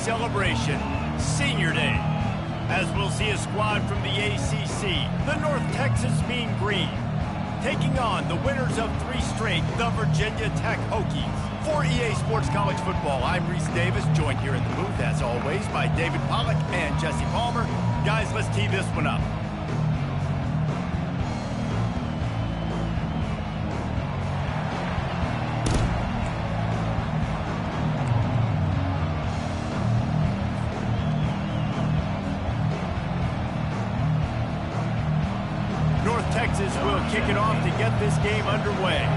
celebration, Senior Day, as we'll see a squad from the ACC, the North Texas Mean Green, taking on the winners of 3 straight, the Virginia Tech Hokies. For EA Sports College Football, I'm Reese Davis, joined here in the booth, as always, by David Pollack and Jesse Palmer. Guys, let's tee this one up. North Texas will kick it off to get this game underway.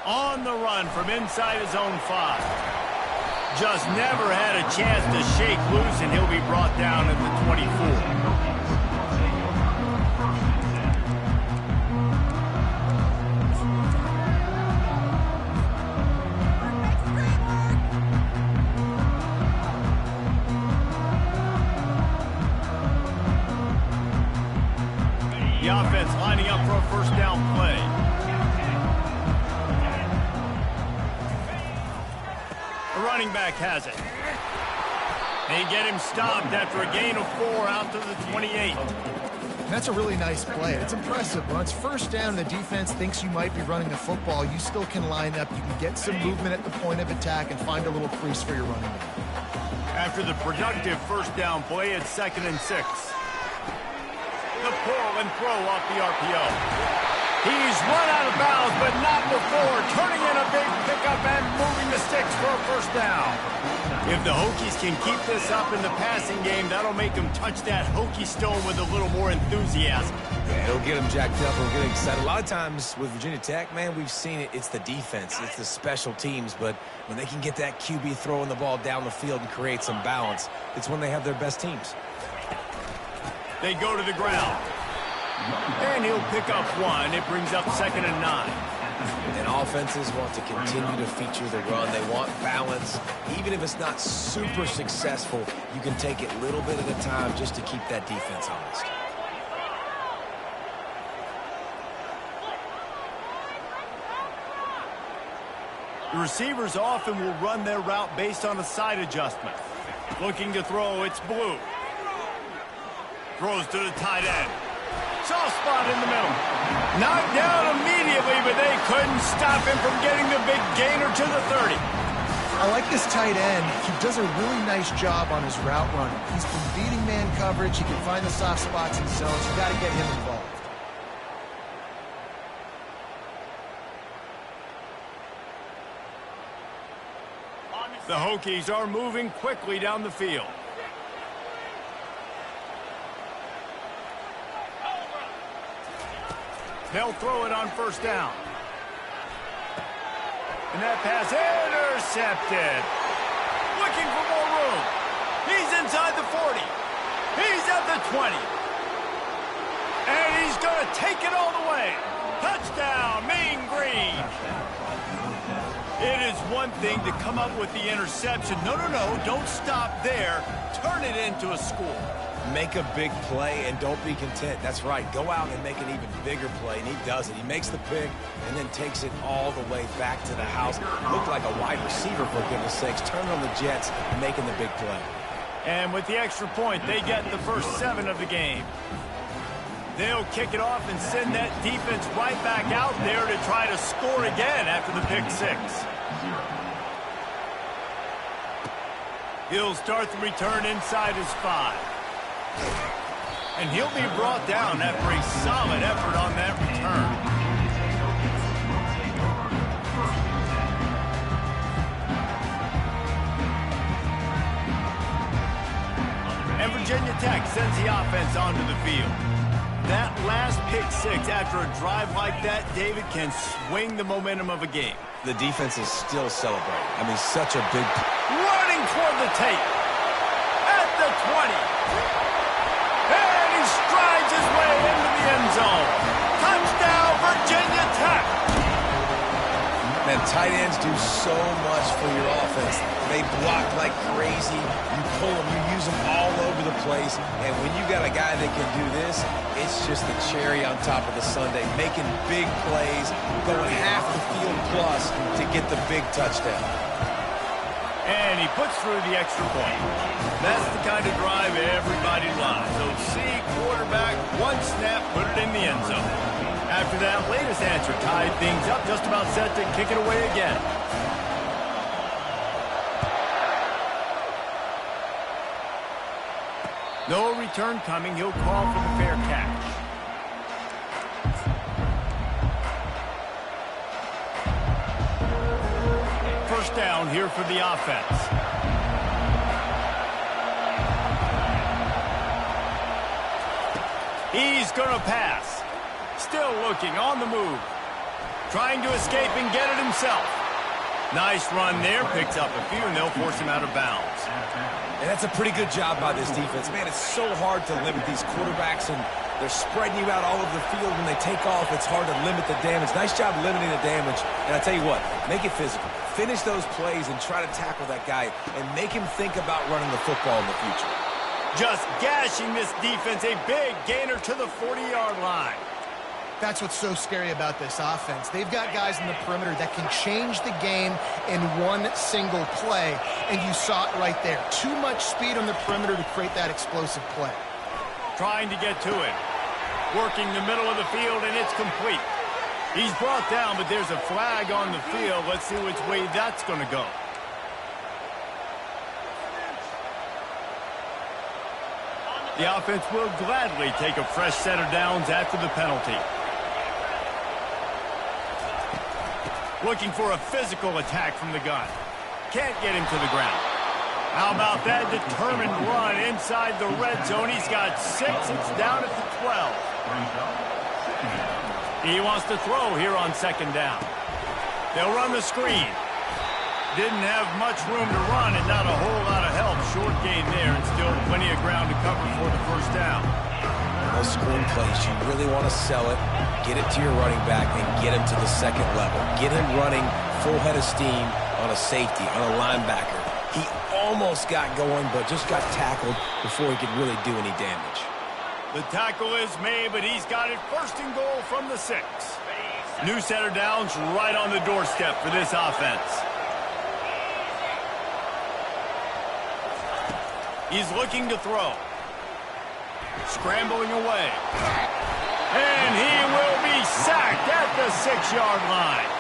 On the run from inside his own 5. Just never had a chance to shake loose, and he'll be brought down at the 24. The offense lining up for a first down play. The running back has it. They get him stopped after a gain of 4 out to the 28. That's a really nice play. It's impressive. When it's first down and the defense thinks you might be running the football, you still can line up. You can get some movement at the point of attack and find a little crease for your running back. After the productive first down play, it's 2nd and 6. The pull and throw off the RPO. He's run out of bounds, but not before turning in a big pickup and moving the sticks for a first down. If the Hokies can keep this up in the passing game, that'll make them touch that Hokie stone with a little more enthusiasm. Yeah, it'll get them jacked up. It'll get excited. A lot of times with Virginia Tech, man, we've seen it. It's the defense. It's the special teams. But when they can get that QB throwing the ball down the field and create some balance, it's when they have their best teams. They go to the ground. And he'll pick up 1. It brings up 2nd and 9. And offenses want to continue to feature the run. They want balance. Even if it's not super successful, you can take it a little bit at a time just to keep that defense honest. The receivers often will run their route based on a side adjustment. Looking to throw, it's Blue. Throws to the tight end. Soft spot in the middle. Knocked down immediately, but they couldn't stop him from getting the big gainer to the 30. I like this tight end. He does a really nice job on his route running. He's been beating man coverage. He can find the soft spots in zones. You got to get him involved. The Hokies are moving quickly down the field. They'll throw it on first down. And that pass intercepted. Looking for more room. He's inside the 40. He's at the 20. And he's going to take it all the way. Touchdown, Mean Green. It is one thing to come up with the interception. No, don't stop there. Turn it into a score. Make a big play and don't be content. That's right. Go out and make an even bigger play, and he does it. He makes the pick and then takes it all the way back to the house. Looked like a wide receiver, for goodness sakes. Turning on the Jets and making the big play. And with the extra point, they get the first 7 of the game. They'll kick it off and send that defense right back out there to try to score again after the pick 6. He'll start the return inside his 5. And he'll be brought down after a solid effort on that return. And Virginia Tech sends the offense onto the field. That last pick 6 after a drive like that, David, can swing the momentum of a game. The defense is still celebrating. I mean, such a big... Running toward the tape. At the 20. And he strides his way into the end zone. Touchdown, Virginia Tech. Man, tight ends do so much for your offense. They block like crazy. You pull them, you use them all over the place. And when you got a guy that can do this, it's just the cherry on top of the sundae, making big plays, going half the field plus to get the big touchdown. And he puts through the extra point. That's the kind of drive everybody loves. So see quarterback, one snap, put it in the end zone. After that latest answer tied things up, just about set to kick it away again. No return coming. He'll call for the fair catch. First down here for the offense. He's going to pass. Still looking, on the move. Trying to escape and get it himself. Nice run there. Picks up a few, and they'll force him out of bounds. And that's a pretty good job by this defense. Man, it's so hard to limit these quarterbacks, and they're spreading you out all over the field. When they take off, it's hard to limit the damage. Nice job limiting the damage. And I tell you what, make it physical. Finish those plays and try to tackle that guy and make him think about running the football in the future. Just gashing this defense. A big gainer to the 40-yard line. That's what's so scary about this offense. They've got guys in the perimeter that can change the game in one single play, and you saw it right there. Too much speed on the perimeter to create that explosive play. Trying to get to it. Working the middle of the field, and it's complete. He's brought down, but there's a flag on the field. Let's see which way that's going to go. The offense will gladly take a fresh set of downs after the penalty. Looking for a physical attack from the gun. Can't get him to the ground. How about that determined run inside the red zone? He's got 6. It's down at the 12. He wants to throw here on second down. They'll run the screen. Didn't have much room to run and not a whole lot of help. Short gain there and still plenty of ground to cover for the first down. Those screen plays, you really want to sell it, get it to your running back, and get him to the second level. Get him running full head of steam on a safety, on a linebacker. He almost got going, but just got tackled before he could really do any damage. The tackle is made, but he's got it first and goal from the 6. New set of downs right on the doorstep for this offense. He's looking to throw. Scrambling away. And he will be sacked at the 6-yard line.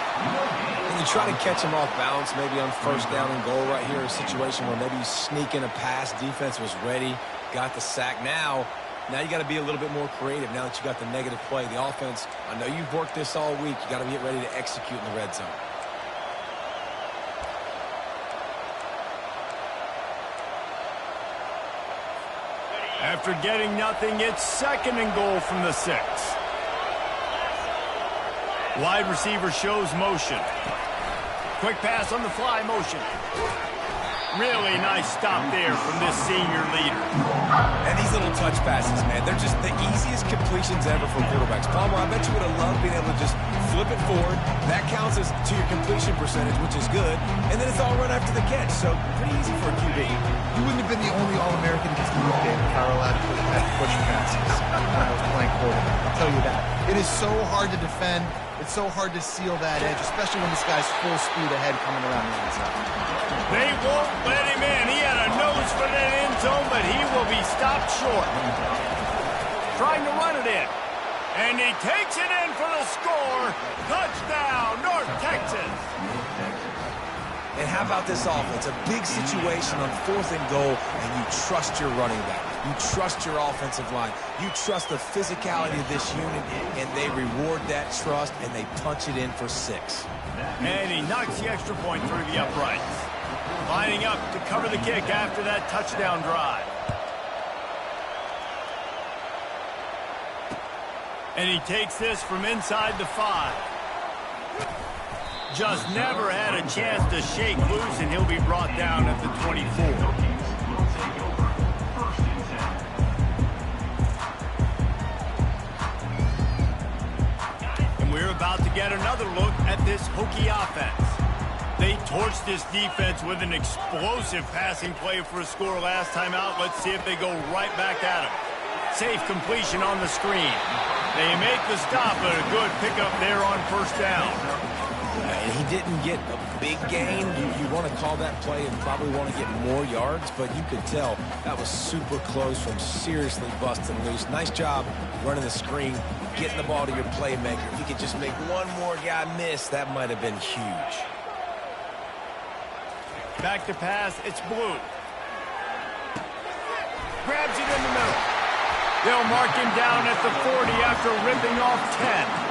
And you try to catch him off balance, maybe on first down and goal right here, a situation where maybe you sneak in a pass, defense was ready, got the sack. Now you got to be a little bit more creative now that you got the negative play. The offense, I know you've worked this all week. You got to get ready to execute in the red zone. After getting nothing, it's second and goal from the 6. Wide receiver shows motion. Quick pass on the fly motion. Really nice stop there from this senior leader. And these little touch passes, man, they're just the easiest completions ever for quarterbacks. Palmer, I bet you would have loved being able to just flip it forward. That counts as to your completion percentage, which is good. And then it's all run after the catch, so pretty easy for a QB. You wouldn't have been the only All-American against the game if I were allowed to push passes when I was playing quarterback. I'll tell you that. It is so hard to defend. It's so hard to seal that edge, especially when this guy's full speed ahead coming around the inside. They won't let him in. He had a nose for that end zone, but he will be stopped short. Trying to run it in. And he takes it in for the score. Touchdown, North Texas. And how about this offense? A big situation on 4th and goal, and you trust your running back. You trust your offensive line. You trust the physicality of this unit, and they reward that trust, and they punch it in for 6. And he knocks the extra point through the uprights. Lining up to cover the kick after that touchdown drive. And he takes this from inside the 5. Just never had a chance to shake loose, and he'll be brought down at the 24. And we're about about to get another look at this Hokie offense. They torched this defense with an explosive passing play for a score last time out. Let's see if they go right back at him. Safe completion on the screen. They make the stop, but a good pickup there on first down. And he didn't get a big gain. You want to call that play and probably want to get more yards, but you could tell that was super close from seriously busting loose. Nice job running the screen, getting the ball to your playmaker. If you could just make one more guy miss, that might have been huge. Back to pass, it's Blue. Grabs it in the middle. They'll mark him down at the 40 after ripping off 10.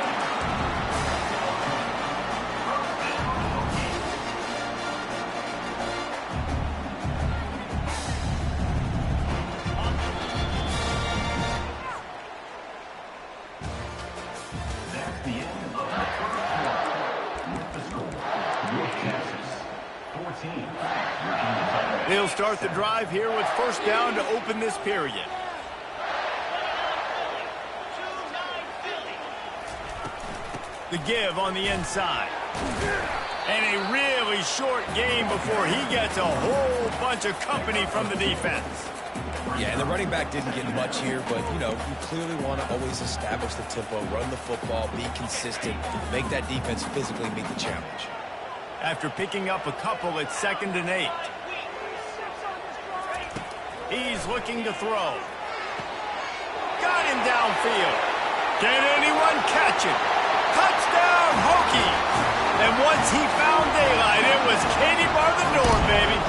They'll start the drive here with first down to open this period. The give on the inside. And a really short game before he gets a whole bunch of company from the defense. Yeah, and the running back didn't get much here, but, you know, you clearly want to always establish the tempo, run the football, be consistent, make that defense physically meet the challenge. After picking up a couple, it's 2nd and 8. He's looking to throw. Got him downfield. Can anyone catch him? Touchdown, Hokie! And once he found daylight, it was Katie bar the door, baby.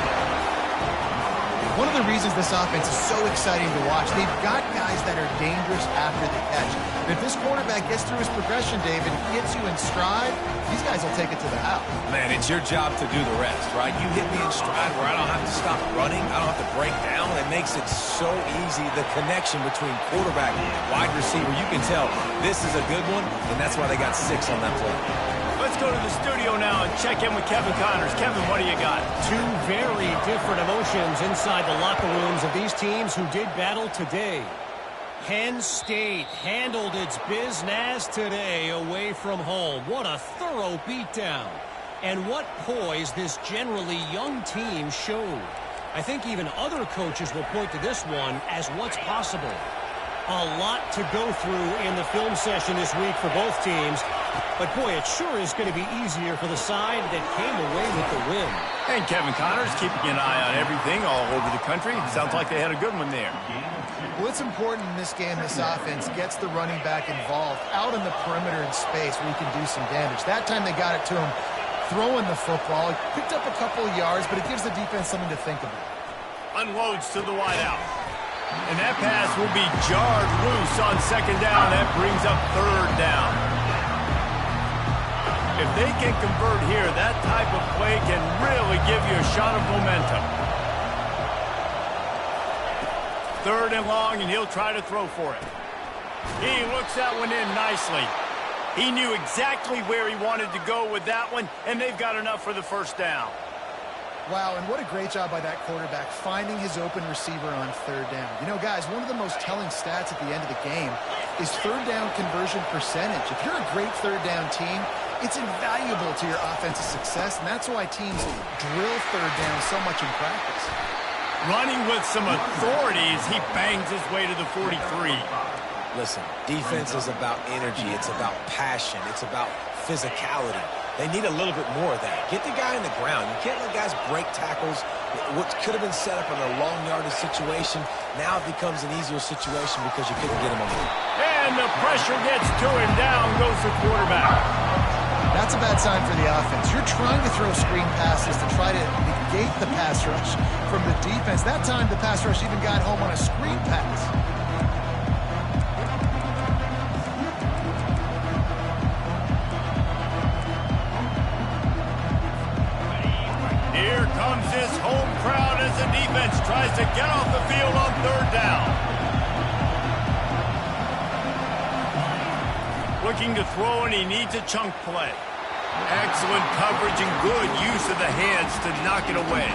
One of the reasons this offense is so exciting to watch, they've got guys that are dangerous after the catch. And if this quarterback gets through his progression, David, gets you in stride, these guys will take it to the house. Man, it's your job to do the rest, right? You hit me in stride where I don't have to stop running. I don't have to break down. It makes it so easy. The connection between quarterback and wide receiver, you can tell this is a good one, and that's why they got 6 on that play. Let's go to the studio now and check in with Kevin Connors. Kevin, what do you got? Two very different emotions inside the locker rooms of these teams who did battle today. Penn State handled its business today away from home. What a thorough beatdown. And what poise this generally young team showed. I think even other coaches will point to this one as what's possible. A lot to go through in the film session this week for both teams. But, boy, it sure is going to be easier for the side that came away with the win. And Kevin Connors keeping an eye on everything all over the country. Sounds like they had a good one there. Well, it's important in this game this offense gets the running back involved out in the perimeter in space where he can do some damage. That time they got it to him throwing the football. He picked up a couple of yards, but it gives the defense something to think about. Unloads to the wideout. And that pass will be jarred loose on 2nd down. That brings up 3rd down. If they can convert here, that type of play can really give you a shot of momentum. 3rd and long, and he'll try to throw for it. He looks that one in nicely. He knew exactly where he wanted to go with that one, and they've got enough for the first down. Wow, and what a great job by that quarterback finding his open receiver on 3rd down. You know, guys, one of the most telling stats at the end of the game is 3rd down conversion percentage. If you're a great 3rd down team, it's invaluable to your offensive success, and that's why teams drill 3rd down so much in practice. Running with some authority as he bangs his way to the 43. Listen, defense is about energy. It's about passion. It's about physicality. They need a little bit more of that. Get the guy in the ground. You can't let guys break tackles. What could have been set up in a long yardage situation, now it becomes an easier situation because you couldn't get him on the field. And the pressure gets to him. Down goes the quarterback. That's a bad sign for the offense. You're trying to throw screen passes to try to negate the pass rush from the defense. That time, the pass rush even got home on a screen pass. Here comes this home crowd as the defense tries to get off the field on 3rd down. Looking to throw, and he needs a chunk play. Excellent coverage and good use of the hands to knock it away.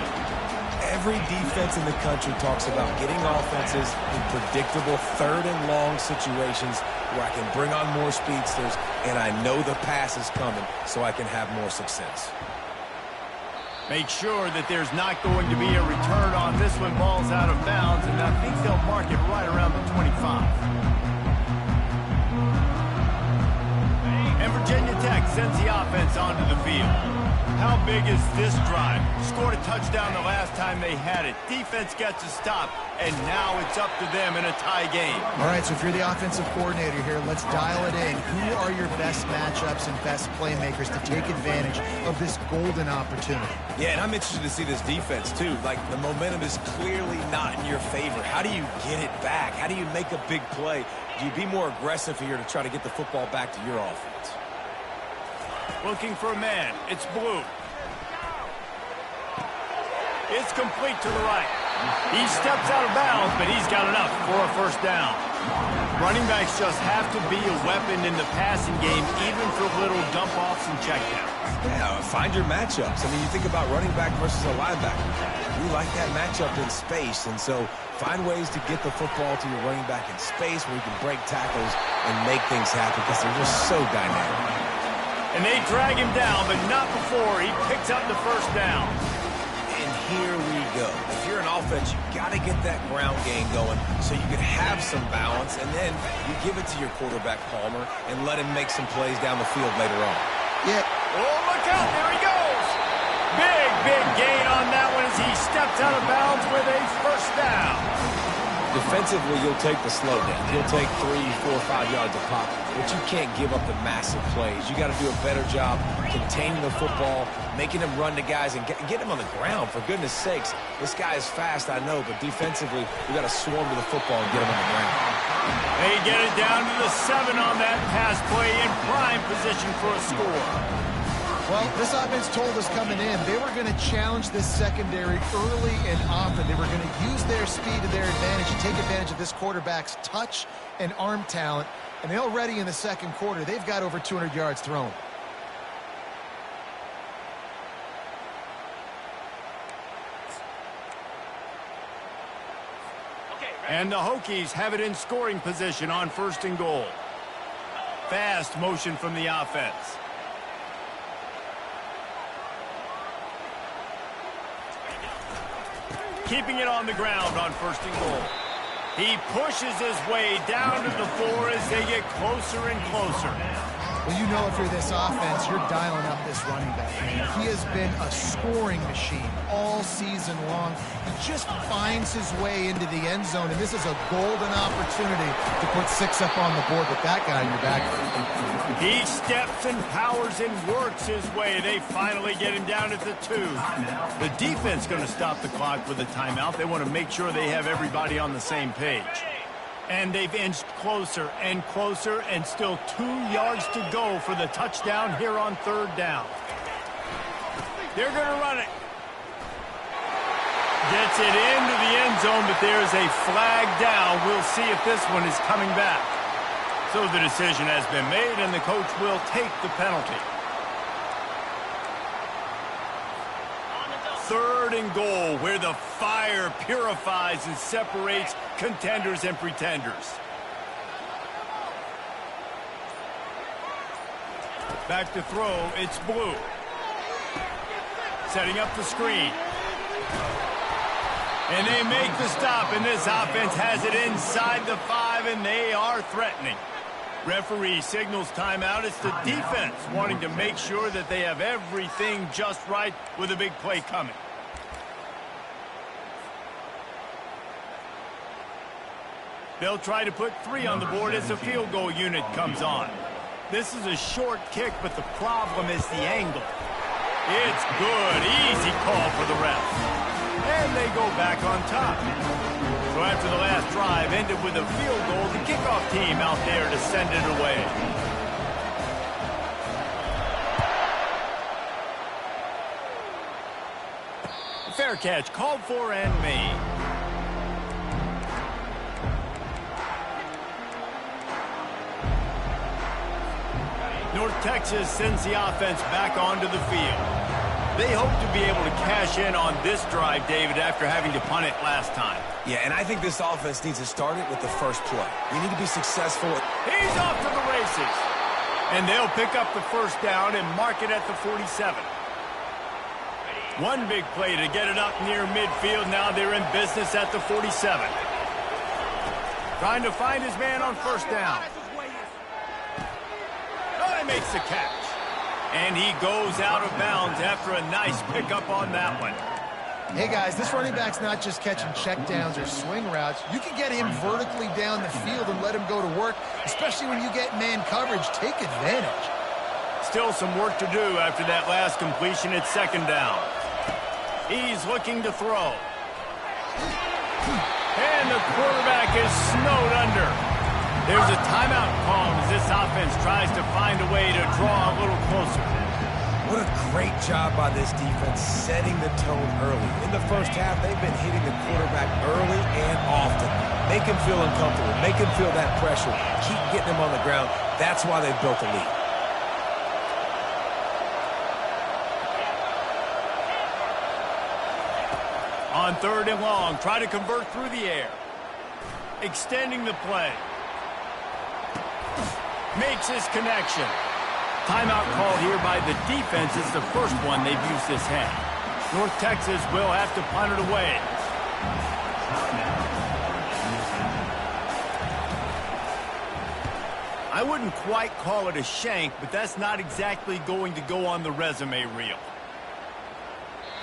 Every defense in the country talks about getting offenses in predictable third and long situations where I can bring on more speedsters and I know the pass is coming so I can have more success. Make sure that there's not going to be a return on this when ball's out of bounds, and I think they'll mark it right around the 25. And Virginia Tech sends the offense onto the field. How big is this drive? Scored a touchdown the last time they had it. Defense gets a stop, and now it's up to them in a tie game. All right, so if you're the offensive coordinator here, let's dial it in. Who are your best matchups and best playmakers to take advantage of this golden opportunity? Yeah, and I'm interested to see this defense, too. Like, the momentum is clearly not in your favor. How do you get it back? How do you make a big play? Do you be more aggressive here to try to get the football back to your offense? Looking for a man. It's Blue. It's complete to the right. He steps out of bounds, but he's got enough for a first down. Running backs just have to be a weapon in the passing game, even for little dump-offs and checkdowns. Yeah, find your matchups. I mean, you think about running back versus a linebacker. We like that matchup in space, and so find ways to get the football to your running back in space where you can break tackles and make things happen because they're just so dynamic. And they drag him down, but not before he picks up the first down. And here we go. If you're an offense, you got to get that ground game going so you can have some balance, and then you give it to your quarterback, Palmer, and let him make some plays down the field later on. Yeah. Oh, look out. There he goes. Big gain on that one as he steps out of bounds with a first down. Defensively, you'll take the slow down. You'll take 3, 4, 5 yards a pop, but you can't give up the massive plays. You got to do a better job containing the football, making him run to guys, and get him on the ground, for goodness sakes. This guy is fast, I know, but defensively, we got to swarm to the football and get him on the ground. They get it down to the 7 on that pass play in prime position for a score. Well, this offense told us coming in they were going to challenge this secondary early and often. They were going to use their speed to their advantage and take advantage of this quarterback's touch and arm talent. And they already in the second quarter, they've got over 200 yards thrown. And the Hokies have it in scoring position on first and goal. Fast motion from the offense. Keeping it on the ground on first and goal. He pushes his way down to the 4 as they get closer and closer. Well, you know if you're this offense, you're dialing up this running back, man. He has been a scoring machine all season long. He just finds his way into the end zone, and this is a golden opportunity to put 6 up on the board with that guy in your back. He steps and powers and works his way. They finally get him down at the 2. The defense going to stop the clock with a timeout. They want to make sure they have everybody on the same page. And they've inched closer and closer, and still 2 yards to go for the touchdown here on third down. They're going to run it. Gets it into the end zone, but there's a flag down. We'll see if this one is coming back. So the decision has been made, and the coach will take the penalty. Third and goal, where the fire purifies and separates contenders and pretenders. Back to throw, it's Blue. Setting up the screen. And they make the stop, and this offense has it inside the 5, and they are threatening. Referee signals timeout. It's the defense wanting to make sure that they have everything just right with a big play coming. They'll try to put 3 on the board as the field goal unit comes on. This is a short kick, but the problem is the angle. It's good. Easy call for the ref. And they go back on top. So after the last drive ended with a field goal, the kickoff team out there to send it away. Fair catch called for and made. North Texas sends the offense back onto the field. They hope to be able to cash in on this drive, David, after having to punt it last time. Yeah, and I think this offense needs to start it with the first play. You need to be successful. He's off to the races. And they'll pick up the first down and mark it at the 47. One big play to get it up near midfield. Now they're in business at the 47. Trying to find his man on first down. Oh, he makes the catch. And he goes out of bounds after a nice pickup on that one. Hey, guys, this running back's not just catching checkdowns or swing routes. You can get him vertically down the field and let him go to work, especially when you get man coverage. Take advantage. Still some work to do after that last completion at second down. He's looking to throw. And the quarterback is snowed under. There's a timeout call as this offense tries to find a way to draw a little closer. What a great job by this defense setting the tone early. In the first half, they've been hitting the quarterback early and often. Make him feel uncomfortable. Make him feel that pressure. Keep getting him on the ground. That's why they've built a lead. On third and long, try to convert through the air. Extending the play. Makes his connection. Timeout called here by the defense. It's the first one they've used this half. North Texas will have to punt it away. I wouldn't quite call it a shank, but that's not exactly going to go on the resume reel.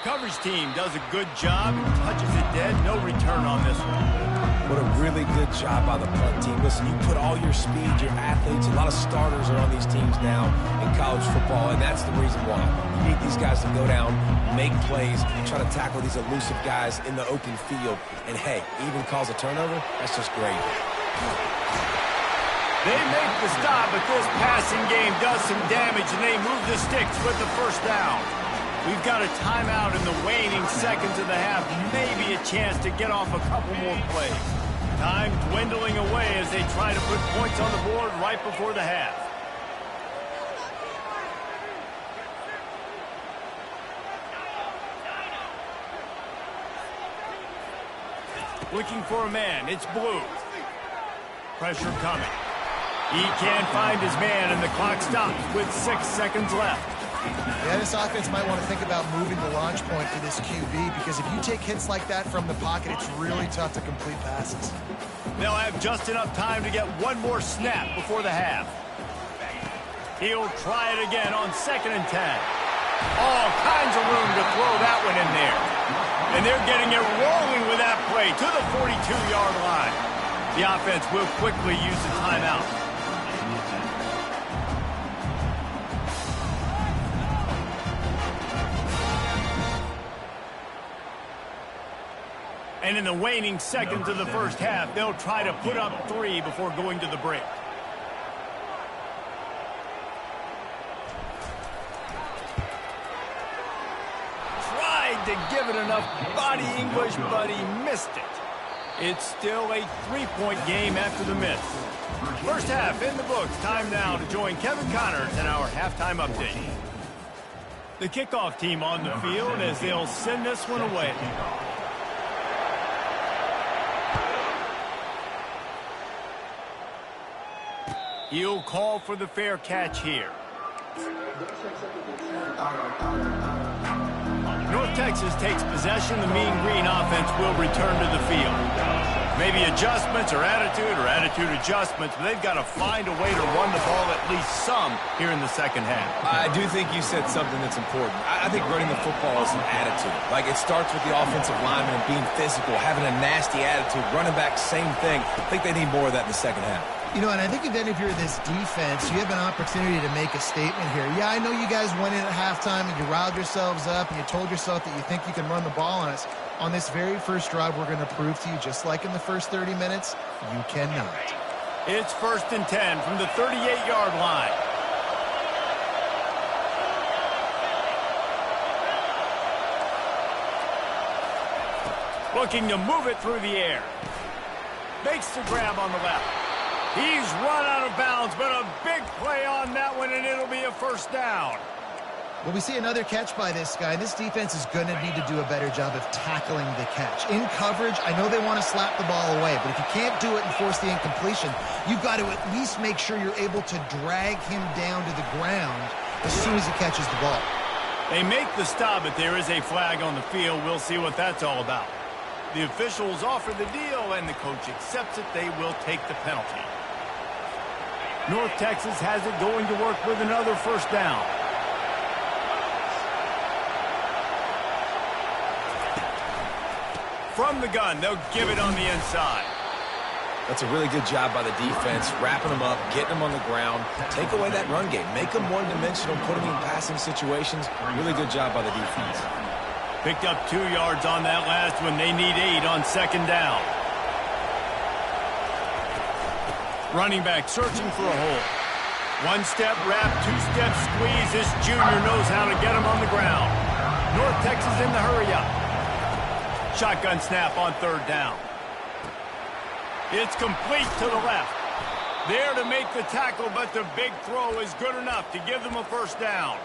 Coverage team does a good job and touches it dead. No return on this one. What a really good job by the punt team. Listen, you put all your speed, your athletes, a lot of starters are on these teams now in college football, and that's the reason why. You need these guys to go down, make plays, try to tackle these elusive guys in the open field. And, hey, even cause a turnover, that's just great. They make the stop, but this passing game does some damage, and they move the sticks with the first down. We've got a timeout in the waning seconds of the half. Maybe a chance to get off a couple more plays. Time dwindling away as they try to put points on the board right before the half. Looking for a man. It's Blue. Pressure coming. He can't find his man, and the clock stops with 6 seconds left. Yeah, this offense might want to think about moving the launch point for this QB, because if you take hits like that from the pocket, it's really tough to complete passes. They'll have just enough time to get one more snap before the half. He'll try it again on 2nd and 10. All kinds of room to throw that one in there. And they're getting it rolling with that play to the 42-yard line. The offense will quickly use the timeout. And in the waning seconds of the first half, they'll try to put up 3 before going to the break. Tried to give it enough body English, but he missed it. It's still a 3-point game after the miss. First half in the books. Time now to join Kevin Connors in our halftime update. The kickoff team on the field as they'll send this one away. He'll call for the fair catch here. North Texas takes possession. The Mean Green offense will return to the field. Maybe adjustments or attitude adjustments, but they've got to find a way to run the ball at least some here in the second half. I do think you said something that's important. I think running the football is an attitude. Like, it starts with the offensive lineman and being physical, having a nasty attitude. Running back, same thing. I think they need more of that in the second half. You know, and I think then if you're this defense, you have an opportunity to make a statement here. Yeah, I know you guys went in at halftime and you riled yourselves up and you told yourself that you think you can run the ball on us. On this very first drive, we're going to prove to you, just like in the first 30 minutes, you cannot. It's 1st and 10 from the 38-yard line. Looking to move it through the air. Makes the grab on the left. He's run out of bounds, but a big play on that one, and it'll be a first down. Well, we see another catch by this guy. This defense is going to need to do a better job of tackling the catch. In coverage, I know they want to slap the ball away, but if you can't do it and force the incompletion, you've got to at least make sure you're able to drag him down to the ground as soon as he catches the ball. They make the stop, but there is a flag on the field. We'll see what that's all about. The officials offer the deal, and the coach accepts it. They will take the penalty. North Texas has it going to work with another first down. From the gun, they'll give it on the inside. That's a really good job by the defense, wrapping them up, getting them on the ground. Take away that run game. Make them one-dimensional, put them in passing situations. Really good job by the defense. Picked up 2 yards on that last one. They need 8 on second down. Running back searching for a hole. One-step wrap, two-step squeeze. This junior knows how to get him on the ground. North Texas in the hurry-up. Shotgun snap on third down. It's complete to the left. There to make the tackle, but the big throw is good enough to give them a first down.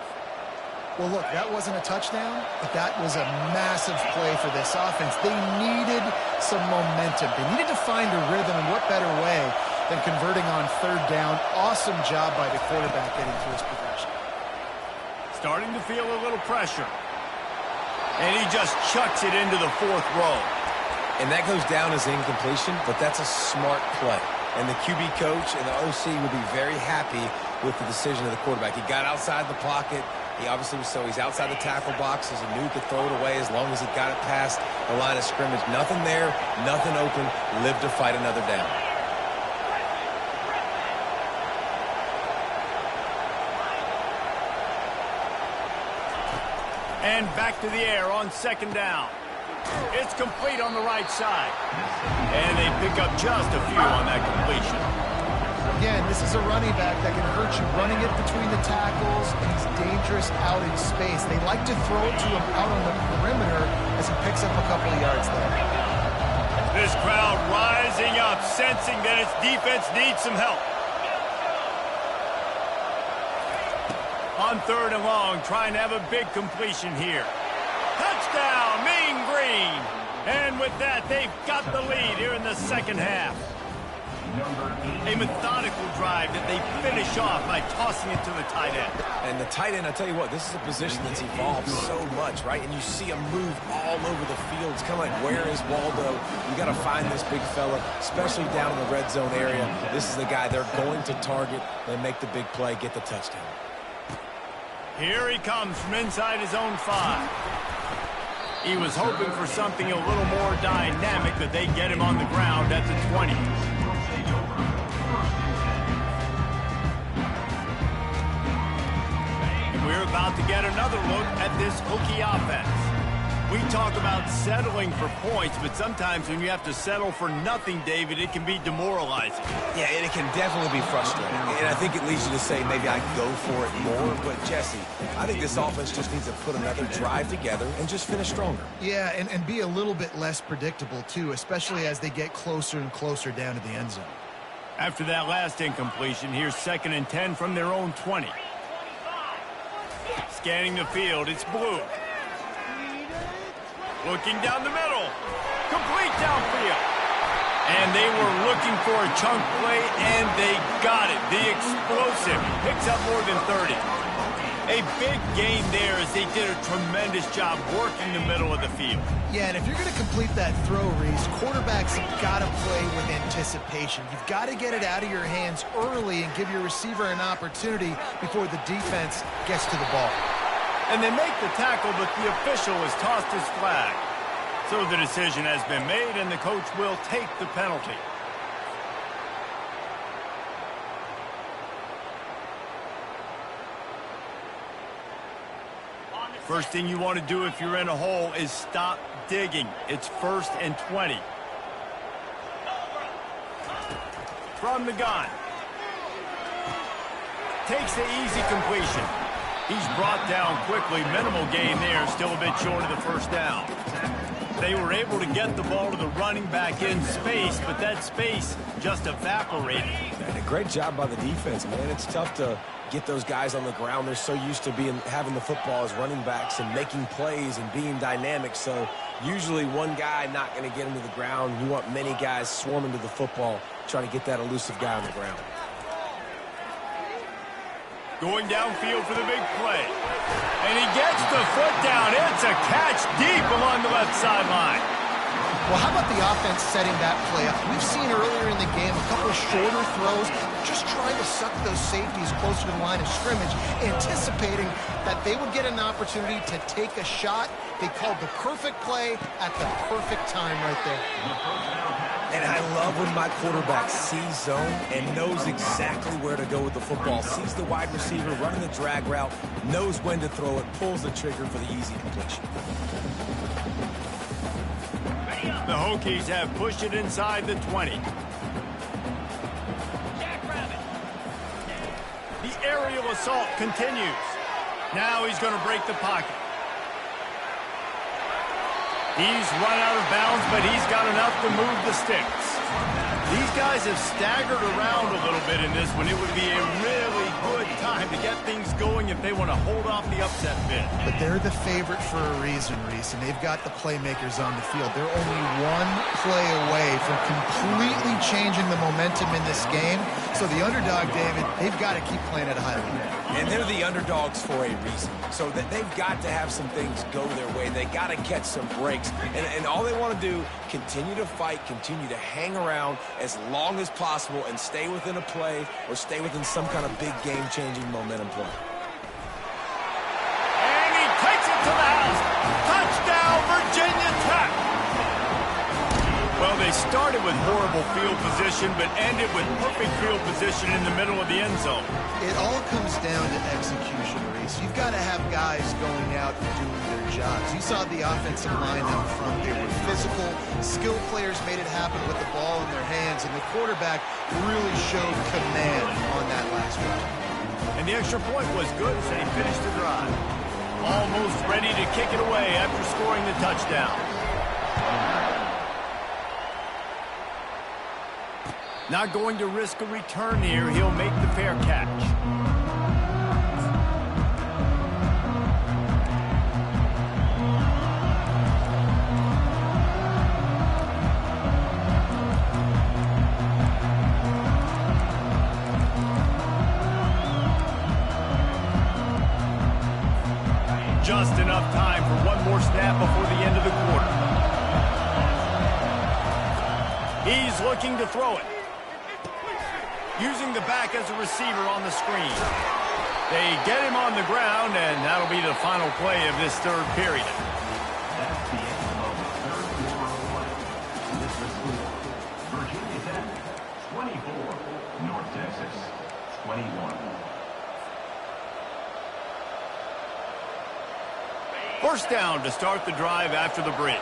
Well, look, that wasn't a touchdown, but that was a massive play for this offense. They needed some momentum. They needed to find a rhythm, and what better way than converting on third down. Awesome job by the quarterback getting to his progression. Starting to feel a little pressure. And he just chucks it into the fourth row. And that goes down as incompletion, but that's a smart play. And the QB coach and the OC will be very happy with the decision of the quarterback. He got outside the pocket. He obviously was he's outside the tackle box, as he knew he could throw it away as long as he got it past the line of scrimmage. Nothing there, nothing open. Live to fight another down. And back to the air on second down. It's complete on the right side. And they pick up just a few on that completion. Again, this is a running back that can hurt you running it between the tackles, and he's dangerous out in space. They like to throw it to him out on the perimeter as he picks up a couple of yards there. This crowd rising up, sensing that its defense needs some help. On third and long, trying to have a big completion here. Touchdown, Mean Green. And with that, they've got the lead here in the second half. A methodical drive that they finish off by tossing it to the tight end. And the tight end, I tell you what, this is a position that's evolved so much, right? And you see him move all over the field. It's kind of like, where is Waldo? You got to find this big fella, especially down in the red zone area. This is the guy they're going to target and make the big play, get the touchdown. Here he comes from inside his own 5. He was hoping for something a little more dynamic, but they get him on the ground at the 20. And we're about to get another look at this Hokie offense. We talk about settling for points, but sometimes when you have to settle for nothing, David, it can be demoralizing. Yeah, and it can definitely be frustrating. And I think it leads you to say, maybe I go for it more. But, Jesse, I think this offense just needs to put another drive together and just finish stronger. Yeah, and be a little bit less predictable, too, especially as they get closer and closer down to the end zone. After that last incompletion, here's 2nd and 10 from their own 20. Scanning the field, it's Blue. Looking down the middle. Complete downfield. And they were looking for a chunk play, and they got it. The explosive picks up more than 30. A big gain there as they did a tremendous job working the middle of the field. Yeah, and if you're going to complete that throw, Reese, quarterbacks have got to play with anticipation. You've got to get it out of your hands early and give your receiver an opportunity before the defense gets to the ball. And they make the tackle, but the official has tossed his flag. So the decision has been made, and the coach will take the penalty. First thing you want to do if you're in a hole is stop digging. It's 1st and 20. From the gun. Takes the easy completion. He's brought down quickly. Minimal gain there. Still a bit short of the first down. They were able to get the ball to the running back in space, but that space just evaporated. And a great job by the defense, man. It's tough to get those guys on the ground. They're so used to having the football as running backs and making plays and being dynamic. So usually one guy not going to get him to the ground. You want many guys swarming to the football, trying to get that elusive guy on the ground. Going downfield for the big play. And he gets the foot down. It's a catch deep along the left sideline. Well, how about the offense setting that play up? We've seen earlier in the game a couple of shorter throws, just trying to suck those safeties closer to the line of scrimmage, anticipating that they would get an opportunity to take a shot. They called the perfect play at the perfect time right there. And I love when my quarterback sees zone and knows exactly where to go with the football. Sees the wide receiver running the drag route, knows when to throw it, pulls the trigger for the easy completion. The Hokies have pushed it inside the 20. The aerial assault continues. Now he's going to break the pocket. He's run out of bounds, but he's got enough to move the sticks. These guys have staggered around a little bit in this one. It would be a really good time to get things going if they want to hold off the upset bid. But they're the favorite for a reason, Reese, and they've got the playmakers on the field. They're only one play away from completely changing the momentum in this game. So the underdog, David, they've got to keep playing at a high level. And they're the underdogs for a reason. So that they've got to have some things go their way. They got to catch some breaks. And all they want to do, continue to fight, continue to hang around as long as possible and stay within a play or stay within some kind of big game-changing momentum play. And he takes it to the house. Touchdown, Virginia Tech. Well, they started with horrible field position, but ended with perfect field position in the middle of the end zone. It all comes down to execution, Reese. You've got to have guys going out and doing their jobs. You saw the offensive line out front. They were physical. Skilled players made it happen with the ball in their hands, and the quarterback really showed command on that last drive. And the extra point was good as they finished the drive. Almost ready to kick it away after scoring the touchdown. Not going to risk a return here. He'll make the fair catch. Just enough time for one more snap before the end of the quarter. He's looking to throw it. Using the back as a receiver on the screen. They get him on the ground, and that'll be the final play of this third period. That's the end of the third quarter of play. This is Virginia Tech, 24. North Texas, 21. First down to start the drive after the break.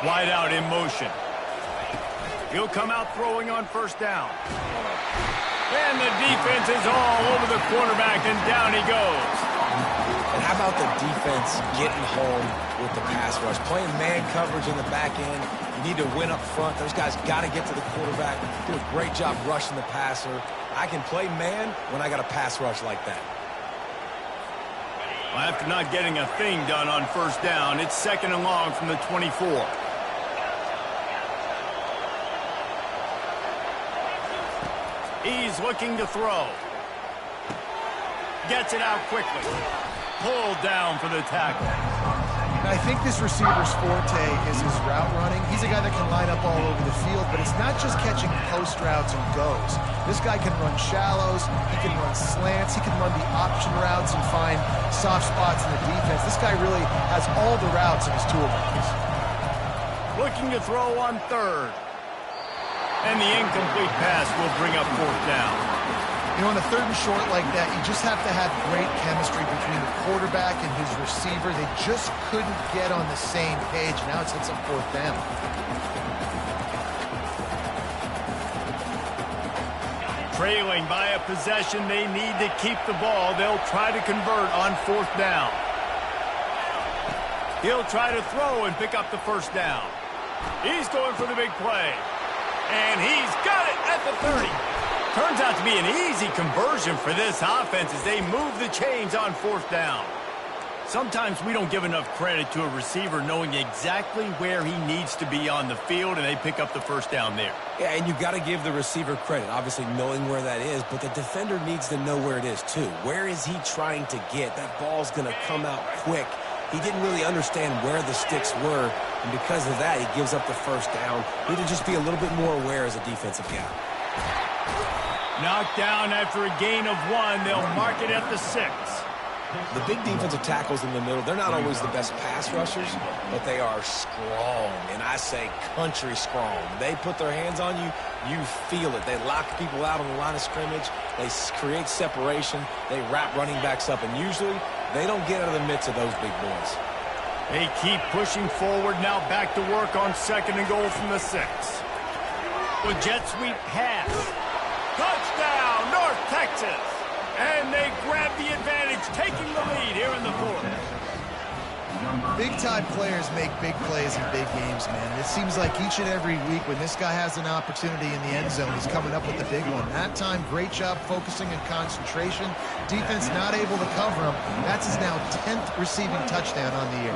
Wide out in motion. He'll come out throwing on first down. And the defense is all over the quarterback, and down he goes. And how about the defense getting home with the pass rush? Playing man coverage in the back end. You need to win up front. Those guys got to get to the quarterback. Do a great job rushing the passer. I can play man when I got a pass rush like that. Well, after not getting a thing done on first down, it's second and long from the 24. He's looking to throw. Gets it out quickly. Pulled down for the tackle. And I think this receiver's forte is his route running. He's a guy that can line up all over the field, but it's not just catching post routes and goes. This guy can run shallows, he can run slants, he can run the option routes and find soft spots in the defense. This guy really has all the routes in his toolbox. Looking to throw on third. And the incomplete pass will bring up fourth down. You know, on a third and short like that, you just have to have great chemistry between the quarterback and his receiver. They just couldn't get on the same page. Now it sets up fourth down. Trailing by a possession, they need to keep the ball. They'll try to convert on fourth down. He'll try to throw and pick up the first down. He's going for the big play. And he's got it at the 30. Turns out to be an easy conversion for this offense as they move the chains on fourth down. Sometimes we don't give enough credit to a receiver knowing exactly where he needs to be on the field, and they pick up the first down there. Yeah, and you've got to give the receiver credit, obviously knowing where that is, but the defender needs to know where it is too. Where is he trying to get? That ball's going to come out quick. He didn't really understand where the sticks were, and because of that, he gives up the first down. Need to just be a little bit more aware as a defensive guy. Knocked down after a gain of 1. They'll mark it at the 6. The big defensive tackles in the middle, they're not always the best pass rushers, but they are strong, and I say country strong. They put their hands on you, you feel it. They lock people out on the line of scrimmage. They create separation. They wrap running backs up, and usually they don't get out of the midst of those big boys. They keep pushing forward, now back to work on 2nd and goal from the 6. The jet sweep pass. Touchdown, North Texas! And they grab the advantage, taking the lead here in the 4th. Big-time players make big plays in big games, man. It seems like each and every week when this guy has an opportunity in the end zone, he's coming up with the big one. That time, great job focusing and concentration. Defense not able to cover him. That's his now 10th receiving touchdown on the year.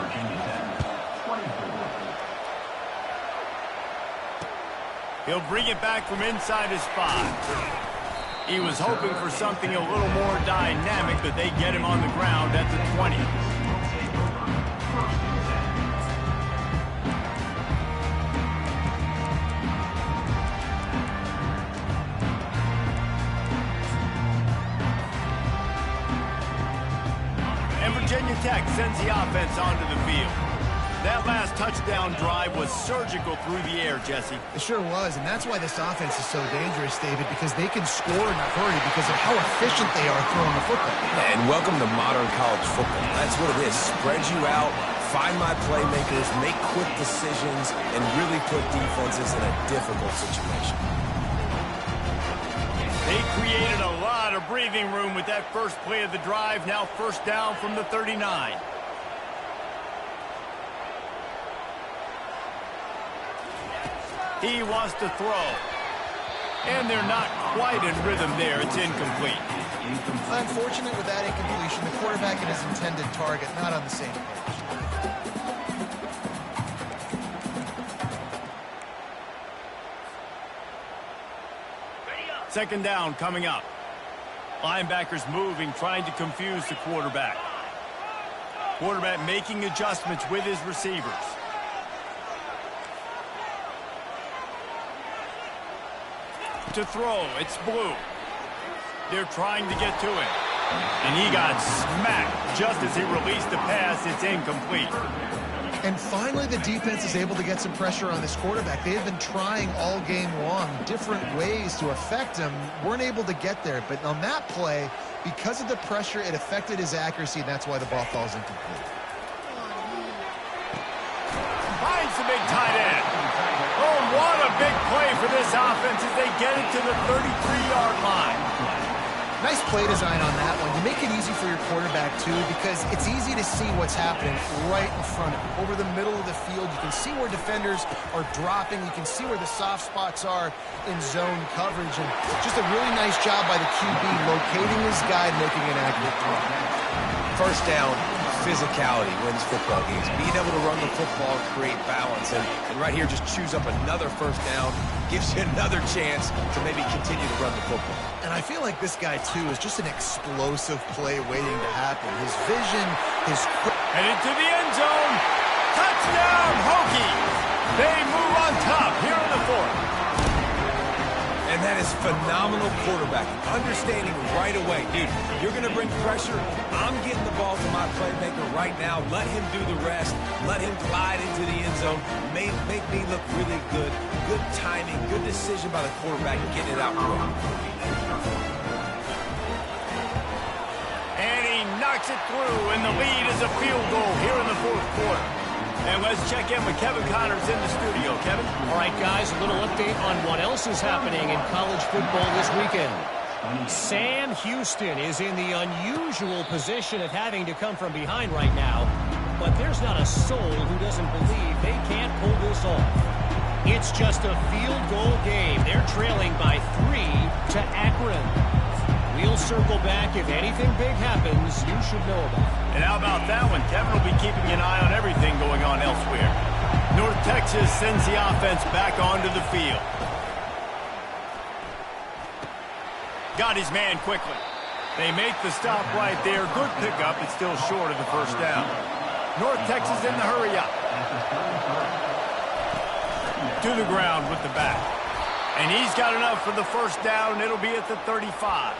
He'll bring it back from inside his 5. He was hoping for something a little more dynamic, but they get him on the ground at the 20. And Virginia Tech sends the offense onto the field. That last touchdown drive was surgical through the air, Jesse. It sure was, and that's why this offense is so dangerous, David, because they can score in a hurry because of how efficient they are throwing the football. And welcome to modern college football. That's what it is. Spread you out, find my playmakers, make quick decisions, and really put defenses in a difficult situation. They created a lot of breathing room with that first play of the drive. Now first down from the 39. He wants to throw. And they're not quite in rhythm there. It's incomplete. Unfortunate with that incompletion. The quarterback and his intended target not on the same page. Second down coming up. Linebackers moving, trying to confuse the quarterback. Quarterback making adjustments with his receivers. To throw, it's Blue. They're trying to get to him. And he got smacked just as he released the pass. It's incomplete. And finally, the defense is able to get some pressure on this quarterback. They have been trying all game long different ways to affect him. Weren't able to get there. But on that play, because of the pressure, it affected his accuracy, and that's why the ball falls incomplete. Finds the big tight end. Oh, what a big play for this offense as they get it to the 33-yard line. Nice play design on that one. You make it easy for your quarterback, too, because it's easy to see what's happening right in front of him. Over the middle of the field, you can see where defenders are dropping. You can see where the soft spots are in zone coverage. And just a really nice job by the QB locating his guy and making an accurate throw. First down, physicality wins football games. Being able to run the football, create balance. And right here, just choose up another first down. Gives you another chance to maybe continue to run the football. And I feel like this guy, too, is just an explosive play waiting to happen. His vision, his... Headed to the end zone. Touchdown, Hokies. They move on top here in the 4th. And that is phenomenal quarterbacking. Understanding right away, dude, you're going to bring pressure. I'm getting the ball to my playmaker right now. Let him do the rest. Let him glide into the end zone. Make me look really good. Good timing, good decision by the quarterback getting it out quick. And he knocks it through, and the lead is a field goal here in the 4th quarter. And let's check in with Kevin Connors in the studio. Kevin? All right, guys, a little update on what else is happening in college football this weekend. Sam Houston is in the unusual position of having to come from behind right now. but there's not a soul who doesn't believe they can't pull this off. It's just a field goal game. They're trailing by 3 to Akron. We'll circle back. If anything big happens, you should know about it. And how about that one? Kevin will be keeping an eye on everything going on elsewhere. North Texas sends the offense back onto the field. Got his man quickly. They make the stop right there. Good pickup. It's still short of the first down. North Texas in the hurry up. To the ground with the back. And he's got enough for the first down. It'll be at the 35.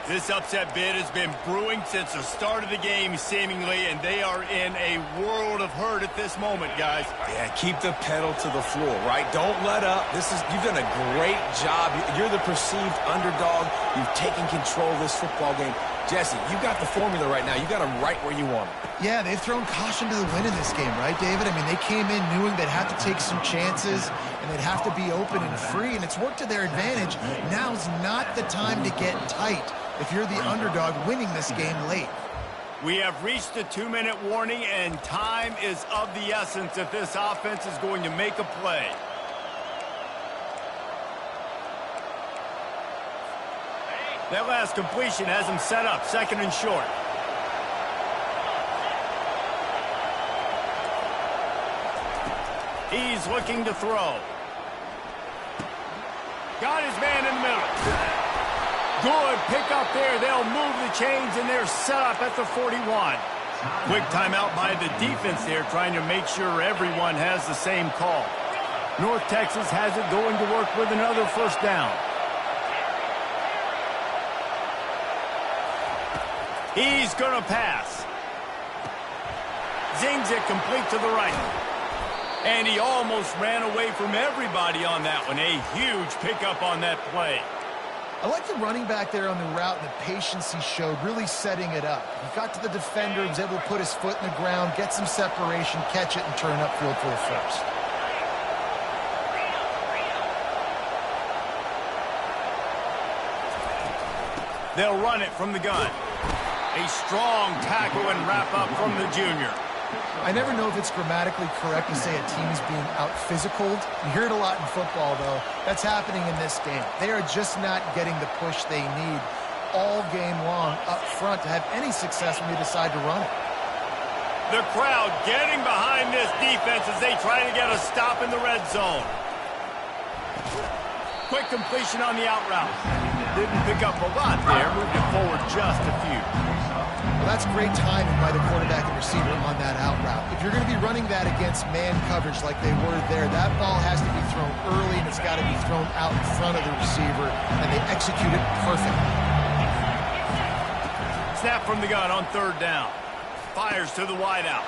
This upset bid has been brewing since the start of the game, seemingly, and they are in a world of hurt at this moment, guys. Yeah, keep the pedal to the floor, right? Don't let up. You've done a great job. You're the perceived underdog. You've taken control of this football game. Jesse, you got the formula right now. You got them right where you want them. Yeah, they've thrown caution to the wind in this game, right, David? I mean, they came in knowing they'd have to take some chances, and they'd have to be open and free, and it's worked to their advantage. Now's not the time to get tight if you're the underdog winning this game late. We have reached the 2-minute warning, and time is of the essence if this offense is going to make a play. That last completion has him set up, 2nd and short. He's looking to throw. Got his man in the middle. Good pick up there. They'll move the chains, and they're set up at the 41. Quick timeout by the defense there, trying to make sure everyone has the same call. North Texas has it going to work with another first down. He's going to pass. Zings it complete to the right. And he almost ran away from everybody on that one. A huge pickup on that play. I like the running back there on the route and the patience he showed, really setting it up. He got to the defender, he was able to put his foot in the ground, get some separation, catch it, and turn upfield for the first. They'll run it from the gun. A strong tackle and wrap up from the junior. I never know if it's grammatically correct to say a team is being out-physicaled. You hear it a lot in football, though. That's happening in this game. They are just not getting the push they need all game long up front to have any success when they decide to run it. The crowd getting behind this defense as they try to get a stop in the red zone. Quick completion on the out route. Didn't pick up a lot there, moved it forward just a few. Well, that's great timing by the quarterback and receiver on that out route. If you're going to be running that against man coverage like they were there, that ball has to be thrown early, and it's got to be thrown out in front of the receiver, and they execute it perfectly. Snap from the gun on 3rd down. Fires to the wideout.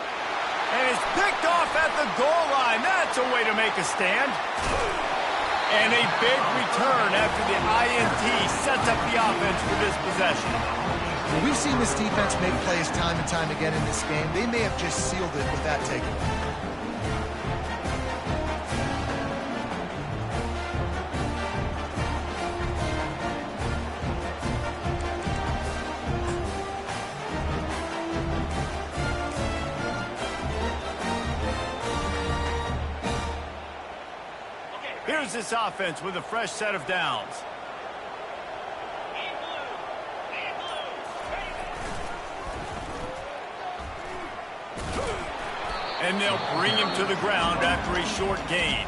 And it's picked off at the goal line. That's a way to make a stand. And a big return after the INT sets up the offense for this possession. Well, we've seen this defense make plays time and time again in this game. They may have just sealed it with that takeaway. Here's this offense with a fresh set of downs. And they'll bring him to the ground after a short gain.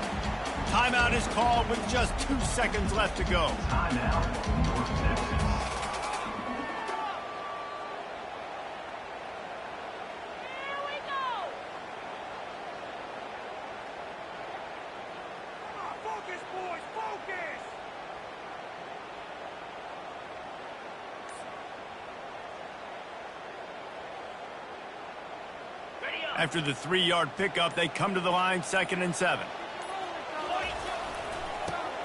Timeout is called with just 2 seconds left to go. Timeout, North Texas. After the 3-yard pickup, they come to the line, 2nd and 7.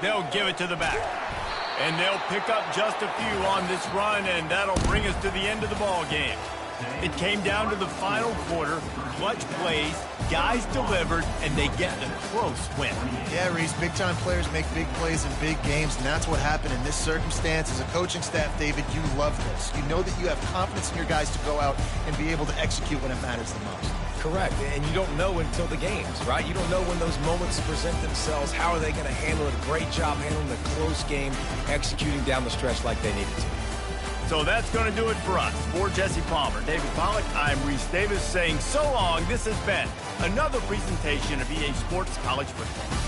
They'll give it to the back. And they'll pick up just a few on this run, and that'll bring us to the end of the ball game. It came down to the final quarter, clutch plays, guys delivered, and they get the close win. Yeah, Reese, big-time players make big plays in big games, and that's what happened in this circumstance. As a coaching staff, David, you love this. You know that you have confidence in your guys to go out and be able to execute when it matters the most. correct. And you don't know until the games, right? You don't know when those moments present themselves. How are they going to handle it? Great job handling the close game, executing down the stretch like they needed to. So that's going to do it for us. For Jesse Palmer, David Pollack, I'm Reese Davis saying so long. This has been another presentation of EA Sports College Football.